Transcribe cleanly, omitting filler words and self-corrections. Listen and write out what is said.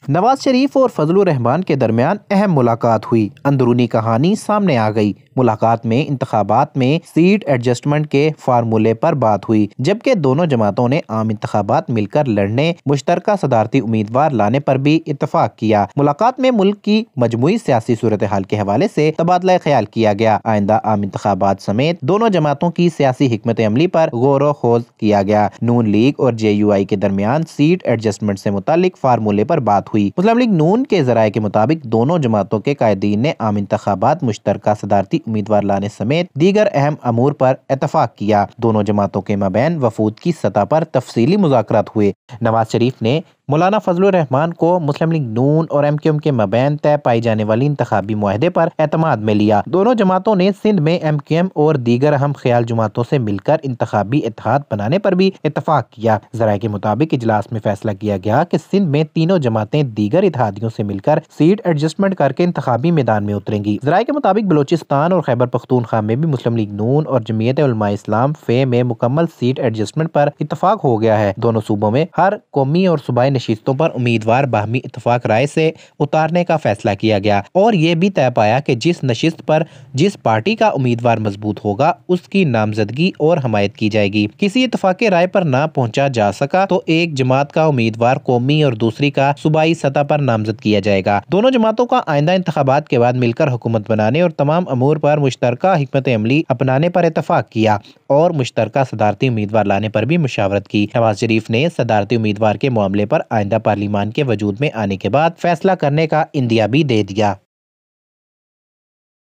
नवाज शरीफ और फजलुर रहमान के दरमियान अहम मुलाकात हुई। अंदरूनी कहानी सामने आ गई। मुलाकात में इंतखाबात में सीट एडजस्टमेंट के फार्मूले पर बात हुई, जबकि दोनों जमातों ने आम इंतखाबात मिलकर लड़ने, मुश्तरका सदारती उम्मीदवार लाने पर भी इत्तफाक किया। मुलाकात में मुल्क की मजमूई सियासी सूरत हाल के हवाले से तबादला ख्याल किया गया। आइंदा आम इंतखाबात समेत दोनों जमातों की सियासी हिकमत अमली पर गौर खोज किया गया। नून लीग और JUI के दरमियान सीट एडजस्टमेंट से मुतालिक फार्मूले पर बात हुई। मुस्लिम लीग नून के जराये के मुताबिक दोनों जमातों के कायदीन ने आम इंतखाबात, मुश्तरका सदारती उम्मीदवार लाने समेत दीगर अहम अमूर पर इत्तफाक किया। दोनों जमातों के मबैन वफूद की सतह पर तफसीली मुज़ाकरात हुए। नवाज शरीफ ने मौलाना फजलुर रहमान को मुस्लिम लीग नून और MQM के मबैन तय पाई जाने वाली इंतखाबी मुआहदे पर एतमाद में लिया। दोनों जमातों ने सिंध में MQM और दीगर अहम ख्याल जमातों से मिलकर इंतखाबी इत्तेहाद बनाने पर भी इत्तफाक किया। जराये के मुताबिक इजलास में फैसला किया गया कि सिंध में तीनों जमातें दीगर इत्तेहादियों से मिलकर सीट एडजस्टमेंट करके इंतखाबी मैदान में उतरेंगी। जराये के मुताबिक बलोचिस्तान और खैबर पख्तूनख्वा में भी मुस्लिम लीग नून और जमीयत उलमा इस्लाम फे में मुकम्मल सीट एडजस्टमेंट पर इत्तफाक हो गया है। दोनों सूबों में हर कौमी और सूबाई नशिस्तों पर उम्मीदवार बाहमी इत्तफाक राय से उतारने का फैसला किया गया और ये भी तय पाया कि जिस नशिस्त पर जिस पार्टी का उम्मीदवार मजबूत होगा उसकी नामजदगी और हमायत की जाएगी। किसी इत्तफाक राय पर ना पहुंचा जा सका तो एक जमात का उम्मीदवार कौमी और दूसरी का सूबाई सतह पर नामजद किया जाएगा। दोनों जमातों का आइंदा इंतखाबात के बाद मिलकर हुकूमत बनाने और तमाम अमूर पर मुश्तरका हिकमत अमली अपनाने पर इत्तफाक किया और मुश्तरका सदारती उम्मीदवार लाने पर भी मुशावरत की। नवाज शरीफ ने सदारती उम्मीदवार के मामले पर आइंदा पार्लिमान के वजूद में आने के बाद फैसला करने का इंदिया भी दे दिया।